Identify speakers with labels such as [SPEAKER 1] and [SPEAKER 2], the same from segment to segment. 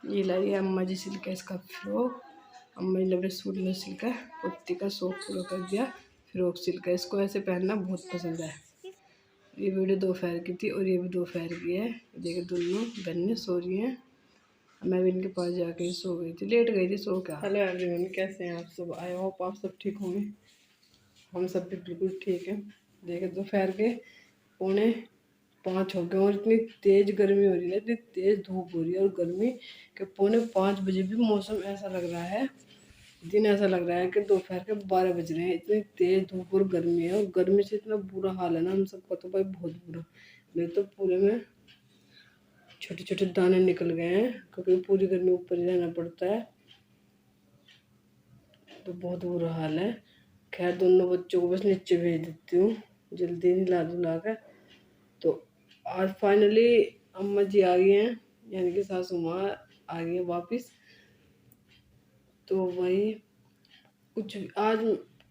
[SPEAKER 1] ये लाई है अम्मा जी सिल्क है इसका फ्रॉक। अम्मा जी ने अपने सूट में सिल्क है कुर्ती का शौक पूरा कर दिया। फ्रॉक सिल्क है, इसको ऐसे पहनना बहुत पसंद है। ये वीडियो दोपहर की थी और ये भी दोपहर की है। देखिए दोनों बहनें सो रही हैं। मैं भी इनके पास जाके ही सो गई थी, लेट गई थी सो क्या। हेलो एवरीवन, कैसे हैं आप सब? आई होप आप सब ठीक होंगे। हम सब भी बिल्कुल ठीक है। देखिए दोपहर के 4:45 हो गए और इतनी तेज़ गर्मी हो रही है, इतनी तेज़ धूप हो रही है और गर्मी के 4:45 बजे भी मौसम ऐसा लग रहा है, दिन ऐसा लग रहा है कि दोपहर के 12 बज रहे हैं। इतनी तेज़ धूप और गर्मी है और गर्मी से इतना बुरा हाल है ना हम सबका, तो भाई बहुत बुरा। मेरे तो पूरे में छोटे छोटे दाने निकल गए हैं क्योंकि पूरी गर्मी ऊपर ही रहना पड़ता है, तो बहुत बुरा हाल है। खैर दोनों बच्चों को बस नीचे भेज देती हूँ जल्दी नहला धुला कर। तो आज फाइनली अम्मा जी आ गई हैं, यानी कि सासू माँ आ गई है वापिस। तो वही आज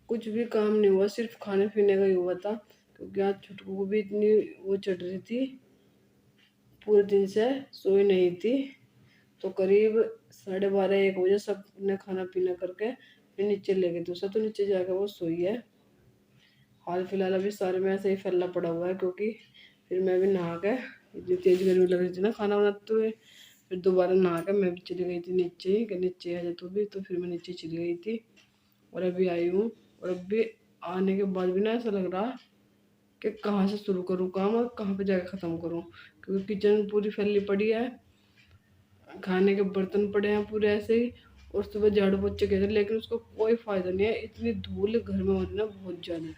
[SPEAKER 1] कुछ भी काम नहीं हुआ, सिर्फ खाने पीने का ही हुआ था क्योंकि आज छुटकू को भी इतनी वो चढ़ रही थी, पूरे दिन से सोई नहीं थी। तो करीब 12:30-1 बजे सबने खाना पीना करके फिर नीचे ले गए थे उसे, तो नीचे जाकर वो सोई है। हाल फिलहाल अभी सारे में ऐसे ही फैला पड़ा हुआ है क्योंकि फिर मैं भी नहा के, इतनी तेज़ गर्मी लग रही थी ना खाना बनाते हुए, फिर दोबारा नहा के मैं भी चली गई थी नीचे ही कि नीचे आ जाए तो भी, तो फिर मैं नीचे चली गई थी और अभी आई हूँ। और अभी आने के बाद भी ना ऐसा लग रहा कि कहाँ से शुरू करूँ काम और कहाँ पे जाकर ख़त्म करूँ, क्योंकि किचन पूरी फैली पड़ी है, खाने के बर्तन पड़े हैं पूरे ऐसे ही। और सुबह झाड़ू पोछे गए थे लेकिन उसका कोई फ़ायदा नहीं है, इतनी धूल घर में हो रही ना बहुत ज़्यादा।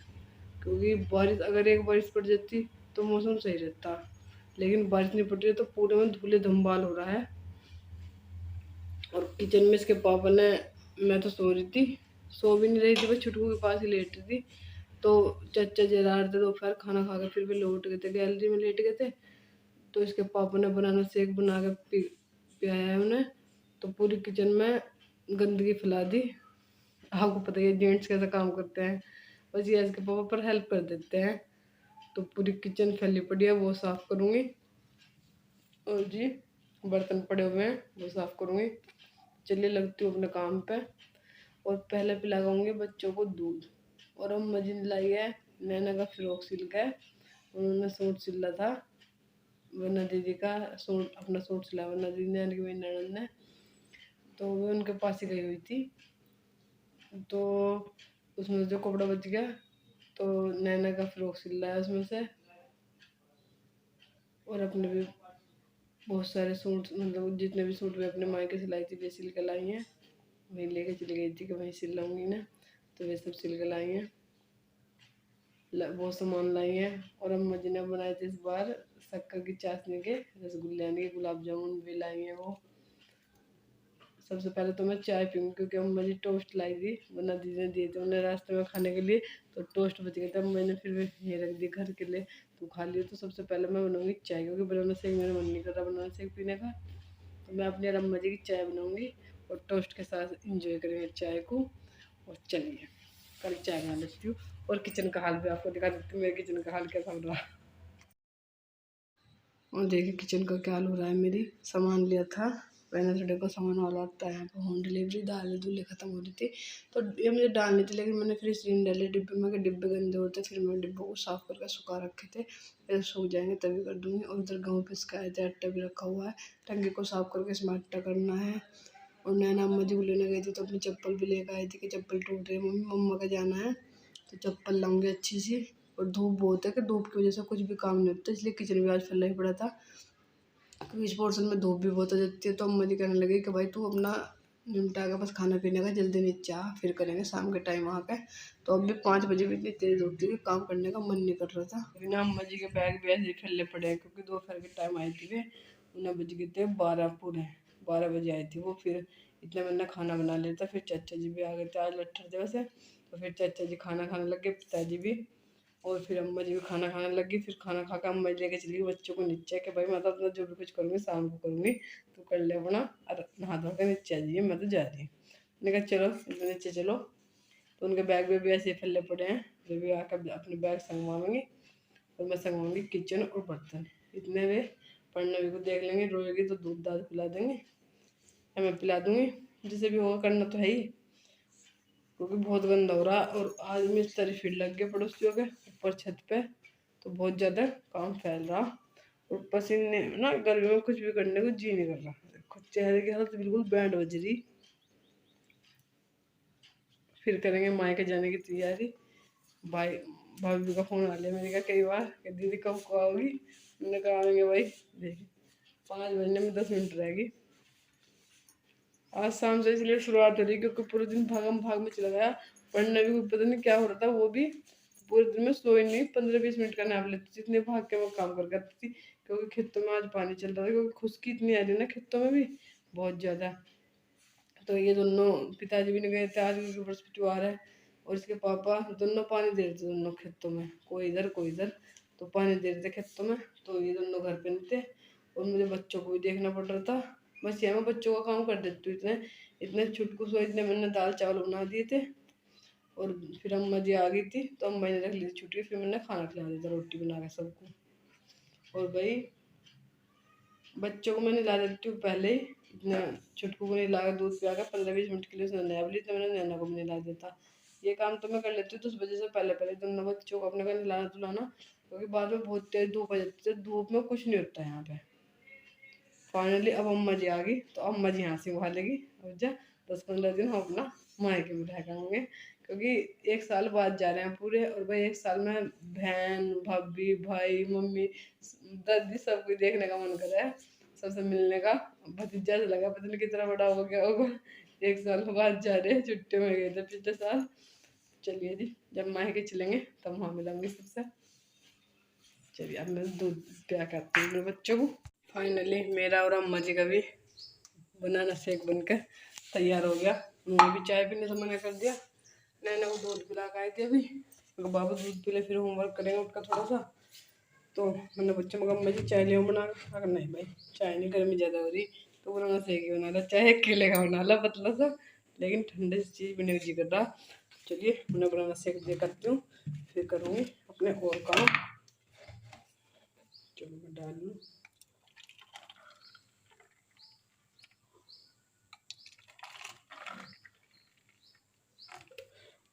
[SPEAKER 1] क्योंकि बारिश, अगर एक बारिश पड़ जाती तो मौसम सही रहता, लेकिन बारिश नहीं पड़ रही तो पूरे में धूले धम्बाल हो रहा है। और किचन में इसके पापा ने, मैं तो सो रही थी, सो भी नहीं रही थी, बस छुटकू के पास ही लेट रही थी। तो चाचा जरा रहे थे दोपहर खाना खा के फिर भी लौट गए थे, गैलरी में लेट गए थे। तो इसके पापा ने बनाना शेक बना के पियाया है उन्हें। तो पूरी किचन में गंदगी फैला दी। आपको पता ही है जेंट्स कैसे काम करते हैं, बस ये इसके पापा पर हेल्प कर देते हैं। तो पूरी किचन फैली पड़ी है, वो साफ़ करूँगी। और जी बर्तन पड़े हुए हैं वो साफ़ करूँगी। चलिए लगती हूँ अपने काम पे। और पहले पिलाऊँगी बच्चों को दूध। और हम मजीद लाई है नैना का फ्रॉक सिल्क है, उन्होंने सूट सिला था, वरना दीदी का सूट, अपना सूट सिला वरना दीदी ने, यानी कि मेरी ननद ने। तो वो उनके पास ही गई हुई थी, तो उसमें जो कपड़ा बच गया तो नैना का फ्रॉक सिल रहा है उसमें से। और अपने भी बहुत सारे सूट, मतलब जितने भी सूट मैं अपने मायके सिलाई थी वे सिल कर लाई हैं। वहीं लेके चली गई थी कि वहीं सिल लाऊंगी ना, तो वे सब सिल कर लाई हैं, बहुत सामान लाई हैं। और अम्मा जी ने बनाए थे इस बार शक्कर की चाशनी के रसगुल्ले, यानी कि गुलाब जामुन भी लाई हैं वो। सबसे पहले तो मैं चाय पीऊँगी क्योंकि अम्मा जी टोस्ट लाई थी, वरना दीदी ने दिए थे उन्हें रास्ते में खाने के लिए, तो टोस्ट बच गए थे, मैंने फिर भी ये रख दिए घर के लिए, तो खा लिए। तो सबसे पहले मैं बनाऊँगी चाय क्योंकि बनाना शेक मेरा मन नहीं कर रहा बनाना शेक पीने का, तो मैं अपनी और अम्मा जी की चाय बनाऊँगी और टोस्ट के साथ इंजॉय करेंगे चाय को। और चलिए कल चाय बना लेती हूँ और किचन का हाल भी आपको दिखा देती हूँ, मेरे किचन का हाल कैसा हो रहा है। और देखिए किचन का क्या हाल हो रहा है। मेरी सामान लिया था वेडनेसडे को, सामान वाला आता है यहाँ पर होम डिलीवरी, दालें दूल्हे ख़त्म हो रही थी तो ये मुझे डालनी थी, लेकिन मैंने फिर इसलिए डाले डिब्बे में कि डिब्बे गंदे होते, फिर मैं डिब्बों को साफ़ करके सुखा रखे थे, फिर सूख जाएंगे तभी कर दूँगी। और उधर गेहूँ पिसकाए थे, आटा भी रखा हुआ है, टंकी को साफ़ करके इसमें आटा करना है। और नैना अम्मा जी को लेने गई थी तो अपनी चप्पल भी लेकर आई थी कि चप्पल टूट रही है मम्मी, मम्मा का जाना है तो चप्पल लाऊंगी अच्छी सी। और धूप बहुत है कि धूप की वजह से कुछ भी काम नहीं होता, इसलिए किचन भी आज फैला ही पड़ा था क्योंकि इस पोर्शन में धूप भी बहुत आ जाती है। तो अम्मा जी कहने लगी कि भाई तू अपना निपटा के बस खाना पीने का जल्दी नीचे आ, फिर करेंगे शाम के टाइम आ के। तो अब भी 5 बजे भी इतनी तेज़ धूप थी कि काम करने का मन नहीं कर रहा था। लेकिन अम्मा जी के बैग भी ऐसे ही फैले पड़े हैं क्योंकि दोपहर के टाइम आई थी वे, उन्हें बज गए थे 12 पूरे, 12 बजे आई थी वो। फिर इतने मैंने खाना बना लिया था, फिर चाचा जी भी आ गए थे, आज लट्ठर थे वैसे, तो फिर चाचा जी खाना खाने लग गए, पिताजी भी। और फिर अम्मा जी भी खाना खाने लगी, फिर खाना खा के अम्मा जी लेके चली गई बच्चों को नीचे कि भाई मैं तो अपना जो भी कुछ करूँगी शाम को करूँगी, तो कर ले अपना और नहा धो के नीचे आ जाइए, मैं तो जा रही हूँ। मैंने कहा चलो नीचे चलो। तो उनके बैग भी ऐसे फैले पड़े हैं, जो भी आकर अपने बैग संगवाएंगे और मैं संगवाऊँगी किचन और बर्तन। इतने वे पढ़ने भी को देख लेंगे, रोएगी तो दूध दाद पिला देंगे। या मैं पिला दूँगी, जैसे भी होगा, करना तो है ही, क्योंकि बहुत गंदा हो रहा। और आज मिस्त्री फिर लग गए पड़ोसियों के ऊपर छत पे, तो बहुत ज़्यादा काम फैल रहा। और पसीने ना, गर्मी में कुछ भी करने को जी नहीं कर रहा। देखो चेहरे की हालत बिल्कुल बैंड बज रही। फिर करेंगे मायके जाने की तैयारी। भाई भाभी का फ़ोन आ लिया, मैंने कहा कई बार कि दीदी कब को आओगी। मैंने कहा आएंगे भाई, देखिए 5 बजने में 10 मिनट रहेगी। आज शाम से इसलिए शुरुआत हो रही क्योंकि पूरे दिन भागम भाग में चला गया। पढ़ने भी पता नहीं क्या हो रहा था, वो भी पूरे दिन में सोई नहीं। 15-20 मिनट का नैप लेती थी, इतने भाग के वो काम कर करती थी। क्योंकि खेतों में आज पानी चल रहा था, क्योंकि खुश्की इतनी आ रही ना खेतों में भी बहुत ज़्यादा। तो ये दोनों पिताजी भी नहीं गए थे आज, क्योंकि बृहस्पतिवार है। और इसके पापा दोनों पानी दे रहे थे दोनों खेतों में, कोई इधर कोई इधर, तो पानी दे रहे थे खेतों में। तो ये दोनों घर पे नहीं थे, और मुझे बच्चों को भी देखना पड़ रहा था। बस ये मैं बच्चों का काम कर देती हूँ। इतने इतने छुटकू सो, इतने मैंने दाल चावल बना दिए थे। और फिर अम्मा जी आ गई थी, तो अम्मा ने रख ली थी छुट्टी, फिर मैंने खाना खिला दिया था रोटी बना के सबको। और भाई बच्चों को मैं नहला देती हूँ पहले ही। इतना छुटकू को नहला कर दूध पिला कर 15-20 मिनट के लिए उसने नहला ली, तो मैंने नैना को भी नहला देता। ये काम तो मैं कर लेती हूँ 10 बजे से पहले पहले दोनों बच्चों को अपने को नहलाना धुलाना, क्योंकि बाद में बहुत तेज धूप आ जाती है, धूप में कुछ नहीं होता है यहाँ पे। फाइनली अब अम्मा जी आ गई, तो अम्मा जी यहाँ से उठा लेगी। अब जा 10-15 दिन हम अपना मायके में रह करेंगे, क्योंकि 1 साल बाद जा रहे हैं पूरे। और भाई 1 साल में बहन भाभी भाई मम्मी दादी सबको देखने का मन कर रहा है, सबसे मिलने का। भतीजा से लगा पता नहीं कितना बड़ा हो गया होगा। 1 साल बाद जा रहे हैं, छुट्टी में गए थे पिछले साल। चलिए जी, जब मायके चलेंगे तब वहाँ मिलेंगे सबसे। चलिए अब मैं दूध प्या करती हूँ मेरे बच्चों को। फाइनली मेरा और अम्मा जी का भी बनाना शेक बनकर तैयार हो गया। उन्होंने भी चाय पीने से मना कर दिया। नैना को दूध पिला के आई थी अभी, तो बाबू दूध पी ले फिर होमवर्क करेंगे उसका थोड़ा सा। तो मैंने बच्चों को अम्मा जी चाय ले बना कर, अगर नहीं भाई चाय नहीं, गर्मी ज़्यादा हो रही तो बनाना शेक ही बना ला, चाहे केले का बना ला पतला सा, लेकिन ठंडे से चीज़ पीने को जी कर रहा। चलिए मैं बनाना शेक दे करती हूँ, फिर करूँगी अपने और काम। चलो मैं डाल लूँ।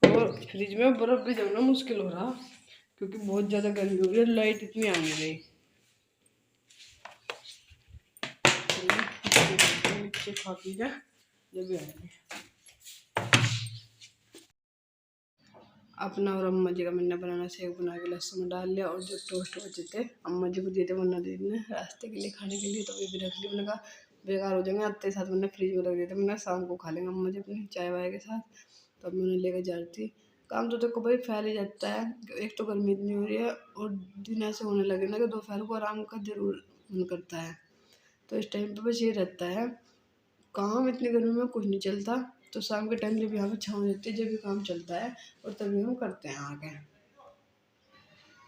[SPEAKER 1] और फ्रिज में बर्फ भी जमना मुश्किल हो रहा, क्योंकि बहुत ज़्यादा गर्मी हो रही है, लाइट इतनी आने रही। नीचे खा पी जा जब भी आएंगे। अपना और अम्मा जी का मैंने बनाना शेक बना के लस्सी में डाल लिया, और जो टोस्ट बचे थे अम्मा जी को दिए थे वरना दे देने रास्ते के लिए खाने के लिए, तो वे भी रख ली। मैंने कहा बेकार हो जाएंगे, आते साथ मैंने फ्रिज में रख दिए थे, मैंने शाम को खा लेंगे अम्मा जी अपनी चाय वाय के साथ। तब मैं उन्हें लेकर जा रही थी। काम तो देखो भाई फैल ही जाता है, एक तो गर्मी इतनी हो रही है, और दिन ऐसे होने लगे ना कि दोपहर को आराम का जरूर मन करता है। तो इस टाइम पे बस ये रहता है, काम इतनी गर्मी में कुछ नहीं चलता। तो शाम के टाइम जब यहाँ पे छाँव रहती है, जब भी काम चलता है, और तभी हम करते हैं आके।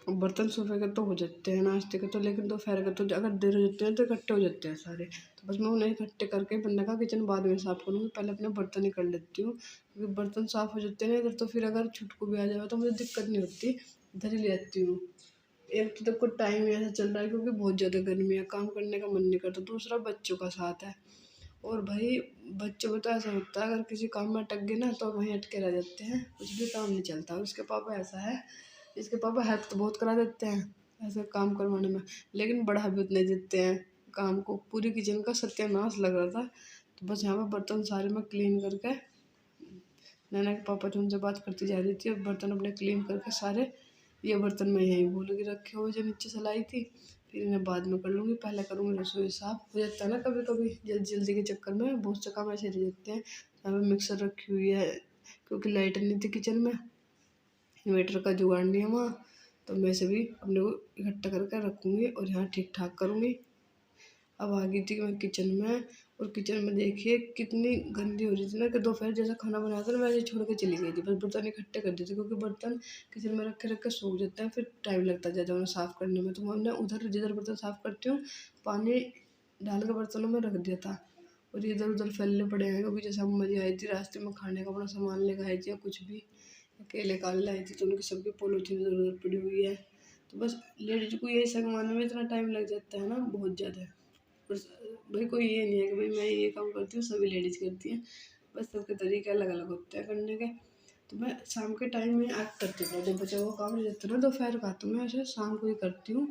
[SPEAKER 1] और बर्तन सुबह के तो हो जाते हैं नाश्ते के तो, लेकिन दोपहर के तो अगर देर हो जाते हैं तो इकट्ठे हो जाते हैं सारे। तो बस मैं उन्हें इकट्ठे करके बनने का किचन बाद में साफ़ करूँगी, पहले अपने बर्तन ही कर लेती हूँ, क्योंकि बर्तन साफ़ हो जाते हैं ना इधर, तो फिर अगर छुटकू भी आ जाए तो मुझे दिक्कत नहीं होती, इधर ही ले आती हूँ। एक तो देखो टाइम ही ऐसा चल रहा है, क्योंकि बहुत ज़्यादा गर्मी है, काम करने का मन नहीं करता। दूसरा बच्चों का साथ है, और भाई बच्चों में तो ऐसा होता है अगर किसी काम में अटक गए ना तो वहीं अटके रह जाते हैं, कुछ भी काम नहीं चलता। उसके पापा ऐसा है, इसके पापा हेल्प तो बहुत करा देते हैं ऐसे काम करवाने में, लेकिन बढ़ा भी उतने देते हैं काम को। पूरी किचन का सत्यानाश लग रहा था। तो बस यहाँ पर बर्तन सारे मैं क्लीन करके, नैना के पापा जो उनसे बात करती जा रही थी, और बर्तन अपने क्लीन करके सारे, ये बर्तन मैं यहीं भूल के रखे हुए जो नीचे सलाई थी, फिर इन्हें बाद में कर लूँगी। पहले करूँगी रसोई साफ़, हो जाता है ना कभी कभी जल्दी जल्दी के चक्कर में बहुत से काम ऐसे रह जाते हैं। यहाँ पे मिक्सर रखी हुई है, क्योंकि लाइट नहीं थी किचन में, इन्वर्टर का जुगाड़ नहीं है वहाँ, तो मैं से भी अपने को इकट्ठा करके रखूँगी और यहाँ ठीक ठाक करूँगी। अब आ गई थी मैं किचन में, और किचन में देखिए कितनी गंदी हो रही थी ना, कि दोपहर जैसा खाना बनाया था ना वैसे छोड़ के चली गई थी। बस बर्तन इकट्ठे कर देते, क्योंकि बर्तन किचन में रख के सूख जाते हैं, फिर टाइम लगता है ज़्यादा उन्हें साफ़ करने में। तो मैंने उधर जिधर बर्तन साफ़ करती हूँ पानी डाल के बर्तनों में रख दिया था, और इधर उधर फैलने पड़े हैं, क्योंकि जैसे अम्मा जी आई थी रास्ते में खाने का अपना सामान लेकर आई थी, या कुछ भी केले काले लाई थी, तो उनकी सबकी पॉलीथीन इधर उधर पड़ी हुई है। तो बस लेडीज को यही सामान में इतना टाइम लग जाता है ना बहुत ज़्यादा। और भाई कोई ये नहीं है कि भाई मैं ये काम करती हूँ सभी लेडीज़ करती हैं, बस सबके तरीके अलग अलग होते हैं करने के। तो मैं शाम के टाइम में आज करती हूँ, जब बच्चों को काम नहीं रहता ना दोपहर का, तो मैं ऐसे शाम को ही करती हूँ।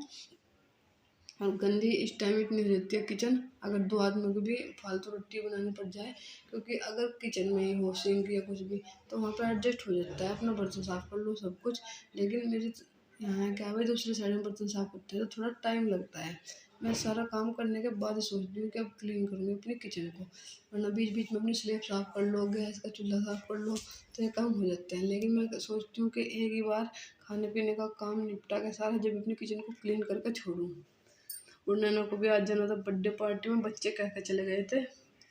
[SPEAKER 1] और गंदी इस टाइम इतनी हो जाती है किचन, अगर दो आदमियों को भी फालतू रोटी बनानी पड़ जाए, क्योंकि अगर किचन में ही हो सिंक या कुछ भी तो वहाँ पर एडजस्ट हो जाता है, अपना बर्तन साफ़ कर लो सब कुछ। लेकिन मेरी यहाँ क्या है भाई, दूसरी साइड में बर्तन साफ़ करते हैं तो थोड़ा टाइम लगता है। मैं सारा काम करने के बाद सोचती हूँ कि अब क्लीन करूँगी अपनी किचन को, वरना बीच बीच में अपनी स्लेब साफ़ कर लो, गैस का चूल्हा साफ़ कर लो, तो ये काम हो जाते हैं। लेकिन मैं सोचती हूँ कि एक ही बार खाने पीने का काम निपटा के सारा जब अपनी किचन को क्लीन करके छोड़ूँ। और नैना को भी आज जाना था बर्थडे पार्टी में, बच्चे कह के चले गए थे,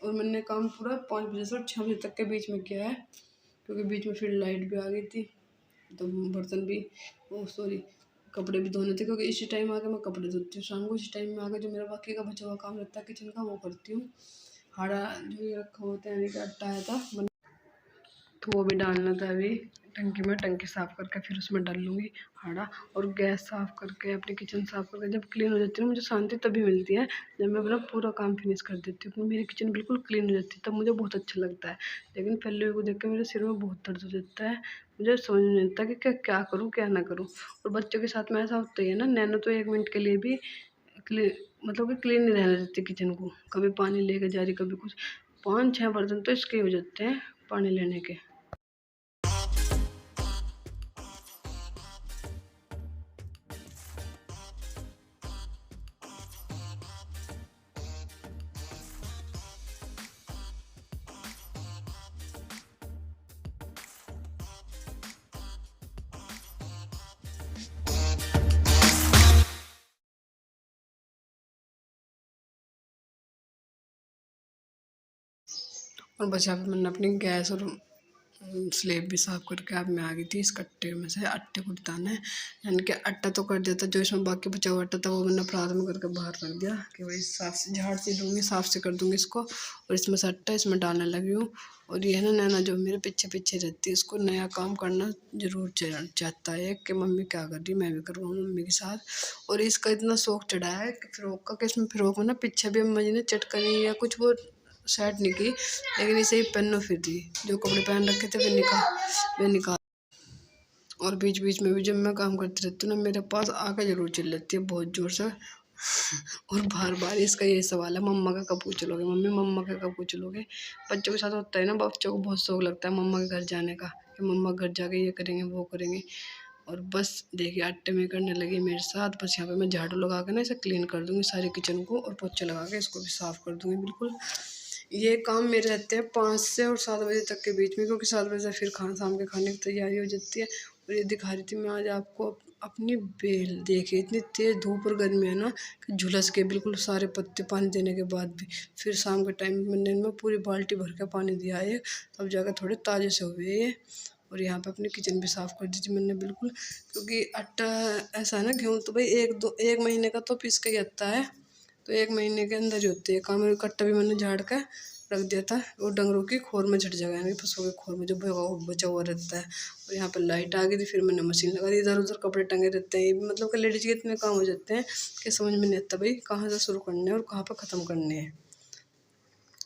[SPEAKER 1] और मैंने काम पूरा 5 बजे से 6 बजे तक के बीच में किया है, क्योंकि बीच में फिर लाइट भी आ गई थी, तो बर्तन भी, ओ सॉरी, कपड़े भी धोने थे, क्योंकि इसी टाइम आके मैं कपड़े धोती हूँ शाम को। इसी टाइम में आके जो मेरा बाकी का बचा हुआ काम रहता है किचन का वो करती हूँ। हाड़ा जो ये रखा होता है यानी कि आटा आया था, तो वो भी डालना था अभी टंकी में, टंकी साफ़ करके फिर उसमें डाल लूँगी हाड़ा। और गैस साफ़ करके अपनी किचन साफ़ करके जब क्लीन हो जाती है मुझे शांति तभी मिलती है, जब मैं अपना पूरा काम फिनिश कर देती हूँ, मेरी किचन बिल्कुल क्लीन हो जाती है, तब मुझे बहुत अच्छा लगता है। लेकिन फैले हुए को देख के मेरे सिर में बहुत दर्द हो जाता है, मुझे समझ नहीं आता कि क्या क्या करूँ क्या ना करूँ। और बच्चों के साथ में ऐसा होता ही है ना, नैनो तो 1 मिनट के लिए भी क्लीन, मतलब कि क्लीन नहीं रहने देती किचन को, कभी पानी लेके जा रही कभी कुछ, 5-6 बर्तन तो इसके हो जाते हैं पानी लेने के। और बस यहाँ पे मैंने अपनी गैस और स्लेब भी साफ़ करके अब मैं आ गई थी इस कट्टे में से आटे को निकालना है, यानी कि आटा तो कर दिया था, जो इसमें बाकी बचा हुआ आटा था वो मैंने प्रात में करके बाहर रख दिया कि भाई साफ से झाड़ से दूँगी, साफ से कर दूँगी इसको। और इसमें से आटा इसमें डालने लगी हूँ। और ये है ना नैना जो मेरे पीछे पीछे रहती है, इसको नया काम करना ज़रूर चाहता है कि मम्मी क्या कर रही मैं भी करूँगा मम्मी के साथ। और इसका इतना शौक चढ़ा है कि फ़्रॉक का, कि इसमें फ़्रॉक में ना पीछे भी अम्मा जी ने चटकनी या कुछ वो सेट नहीं की, लेकिन इसे ही पहनो फिर दी, जो कपड़े पहन रखे थे वे निकाल। और बीच बीच में भी जब मैं काम करती रहती हूँ ना, मेरे पास आके जरूर चिल्लाती लेती है बहुत ज़ोर से। और बार बार इसका यही सवाल है, मम्मा का कब पूछ लोगे, मम्मी मम्मा का कब पूछ लोगे। बच्चों के साथ होता है ना, बच्चों को बहुत शौक लगता है मम्मा के घर जाने का, कि मम्मा घर जाके ये करेंगे वो करेंगे। और बस देखिए आटे में करने लगी मेरे साथ, बस यहाँ पे मैं झाड़ू लगा के ना इसे क्लीन कर दूँगी सारी किचन को, और पोछा लगा के इसको भी साफ़ कर दूँगी बिल्कुल। ये काम मेरे रहते हैं 5 से और 7 बजे तक के बीच में, क्योंकि 7 बजे से फिर शाम के खाने की तैयारी हो जाती है। और ये दिखा रही थी मैं आज आपको अपनी बेल, देखिए इतनी तेज़ धूप और गर्मी है ना कि झुलस के बिल्कुल सारे पत्ते पानी देने के बाद भी। फिर शाम के टाइम मैंने इनमें पूरी बाल्टी भर के पानी दिया है, तब जाकर थोड़े ताज़े से हुए ये। और यहाँ पे अपनी किचन भी साफ़ कर दी थी मैंने बिल्कुल, क्योंकि आटा ऐसा है ना, गेहूँ तो भाई 1 महीने का तो पीस के ही आता है, तो 1 महीने के अंदर ही होती है काम। कट्टा भी मैंने झाड़ कर रख दिया था, वो डंगरों की खोर में झट जाएगा, यानी पशुओं की खोर में जो बचा हुआ रहता है। और यहाँ पर लाइट आ गई थी, फिर मैंने मशीन लगा दी, इधर उधर कपड़े टंगे रहते हैं, ये भी मतलब कि लेडीज़ के इतने काम हो जाते हैं कि समझ में नहीं आता भाई कहाँ से शुरू करने हैं और कहाँ पर ख़त्म करने हैं।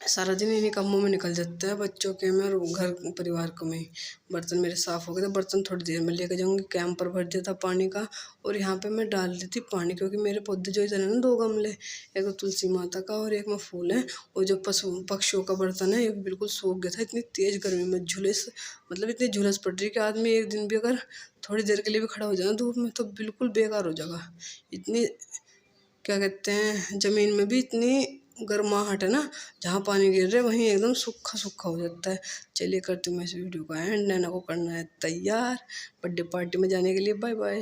[SPEAKER 1] सारा दिन इन्हीं कामों में निकल जाता है, बच्चों के में और घर परिवार को में। बर्तन मेरे साफ़ हो गए थे, बर्तन थोड़ी देर में लेकर जाऊँगी, कैंप पर भर दिया था पानी का। और यहाँ पे मैं डाल दी थी पानी, क्योंकि मेरे पौधे जो इधर है ना 2 गमले, एक तो तुलसी माता का और एक में फूल है। और जो पक्षियों का बर्तन है ये बिल्कुल सूख गया था, इतनी तेज़ गर्मी में झुलस, मतलब इतनी झुलस पड़ रही कि आदमी एक दिन भी अगर थोड़ी देर के लिए भी खड़ा हो जाए ना धूप में तो बिल्कुल बेकार हो जाएगा। इतनी, क्या कहते हैं, ज़मीन में भी इतनी गर्माहट है ना, जहाँ पानी गिर रहा है वहीं एकदम सूखा सूखा हो जाता है। चलिए करती हूँ मैं इस वीडियो का एंड, नैना को करना है तैयार बर्थडे पार्टी में जाने के लिए। Bye bye.